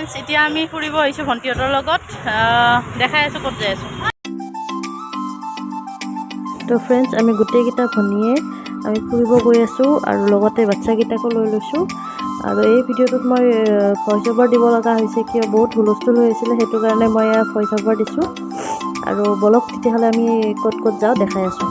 friends এতিয়া আমি ফুৰিব আহিছোঁ ভণ্টিহঁতৰ লগত দেখাই আছোঁ ক'ত যাই আছোঁ তো ফ্ৰেণ্ডছ আমি গোটেইকেইটা ভনীয়ে আমি ফুৰিব গৈ আছোঁ আৰু লগতে বাচ্চাকেইটাকো লৈ লৈছোঁ আৰু এই ভিডিঅ'টোত মই ভইচ অভাৰ দিব লগা হৈছে কিয় বহুত হুলস্থুল হৈ আছিলে সেইটো কাৰণে মই ভইচ অভাৰ দিছোঁ আৰু বলক তেতিয়াহ'লে আমি ক'ত ক'ত যাওঁ দেখাই আছোঁ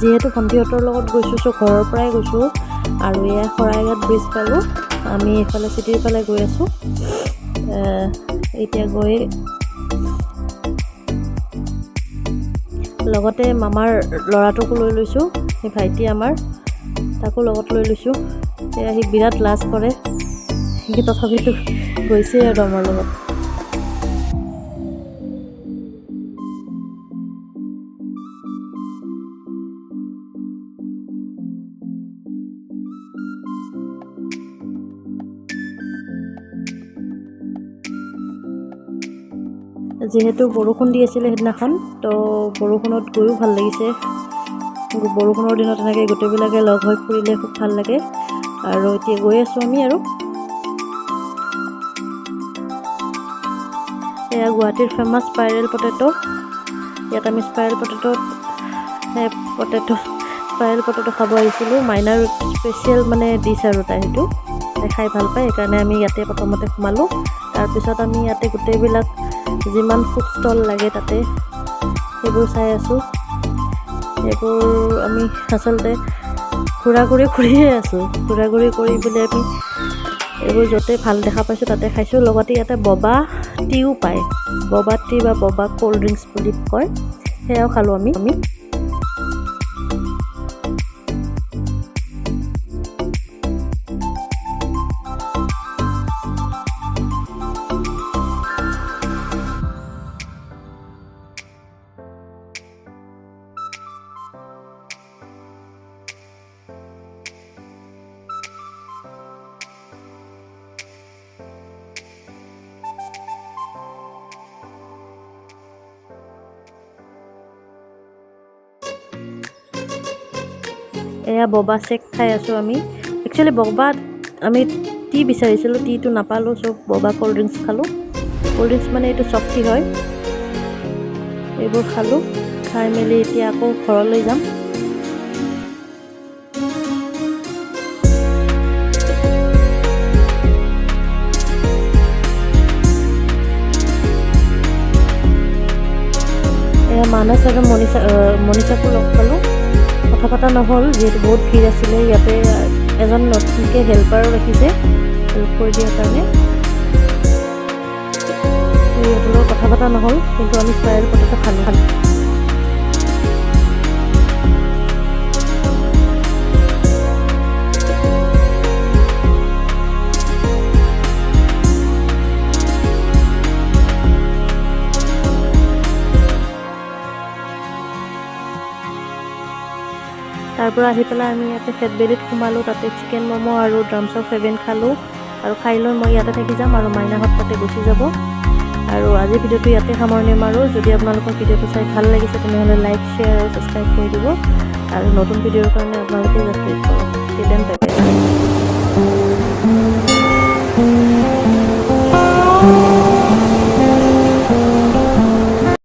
যিহেতু ভণ্টিহঁতৰ লগত গৈছোঁ চ' ঘৰৰ পৰাই গৈছোঁ আৰু এয়া শৰাইঘাট ব্ৰিজ পালোঁ আমি এইফালে চিটিৰ ফালে গৈ আছোঁ এতিয়া গৈ লগতে মামাৰ ল'ৰাটোকো লৈ লৈছোঁ সেই ভাইটি আমাৰ তাকো লগত লৈ লৈছোঁ এয়া সি বিৰাট লাজ কৰে সি তথাপিতো গৈছে আৰু আমাৰ লগত যিহেতু বৰষুণ দি আছিলে সেইদিনাখন তো বৰষুণত গৈও ভাল লাগিছে বৰষুণৰ দিনত এনেকৈ গোটেইবিলাকে লগ হৈ ফুৰিলে খুব ভাল লাগে আৰু এতিয়া গৈ আছোঁ আমি আৰু এয়া গুৱাহাটীৰ ফেমাছ স্পাইৰেল পটেটো ইয়াত আমি স্পাইৰেল পটেটো খাব আহিছিলোঁ মাইনাৰ স্পেচিয়েল মানে ডিছ আৰু তাই সেইটো খাই ভাল পায় সেইকাৰণে আমি ইয়াতে প্ৰথমতে সোমালোঁ তাৰপিছত আমি ইয়াতে গোটেইবিলাক যিমান ফুড ষ্টল লাগে তাতে সেইবোৰ চাই আছোঁ সেইবোৰ আমি আচলতে ঘূৰা-ঘূৰি কৰিয়ে আছোঁ ঘূৰা-ঘূৰি কৰি পেলাই আমি এইবোৰ য'তে ভাল দেখা পাইছোঁ তাতে খাইছোঁ লগতে ইয়াতে ববা টিও পায় ববা টি বা ববা ক'ল্ড ড্ৰিংকছ বুলি কয় সেয়াও খালোঁ আমি এয়া ববা চেক খাই আছোঁ আমি একচুৱেলি ববা আমি টি বিচাৰিছিলোঁ টিটো নাপালোঁ চব ববা ক'ল্ড ড্ৰিংকছ খালোঁ ক'ল্ড ড্ৰিংকছ মানে এইটো চফ্ট টি হয় এইবোৰ খালোঁ খাই মেলি এতিয়া আকৌ ঘৰলৈ যাম এয়া মানস আৰু মনিষাকো লগ পালোঁ কথা পতা নহ'ল যিহেতু বহুত ভিৰ আছিলে ইয়াতে এজন নতুনকৈ হেল্পাৰো ৰাখিছে হেল্প কৰি দিয়াৰ কাৰণে সিহঁতৰ কথা পতা নহ'ল কিন্তু আমি স্পাইৰেল পটেটো খালোঁ তাৰ পৰা আহি পেলাই আমি ইয়াতে ফেট বেলিত সোমালোঁ তাতে চিকেন ম'ম' আৰু ড্ৰামছ অফ হেভেন খালোঁ আৰু খাই লৈ মই ইয়াতে থাকি যাম আৰু মাইনাহঁত তাতে গুচি যাব আৰু আজি ভিডিঅ'টো ইয়াতে সামৰণি মাৰোঁ যদি আপোনালোকৰ ভিডিঅ'টো চাই ভাল লাগিছে তেনেহ'লে লাইক শ্বেয়াৰ আৰু ছাবস্ক্ৰাইব কৰি দিব আৰু নতুন ভিডিঅ'ৰ কাৰণে আপোনালোকে ক্লিক কৰক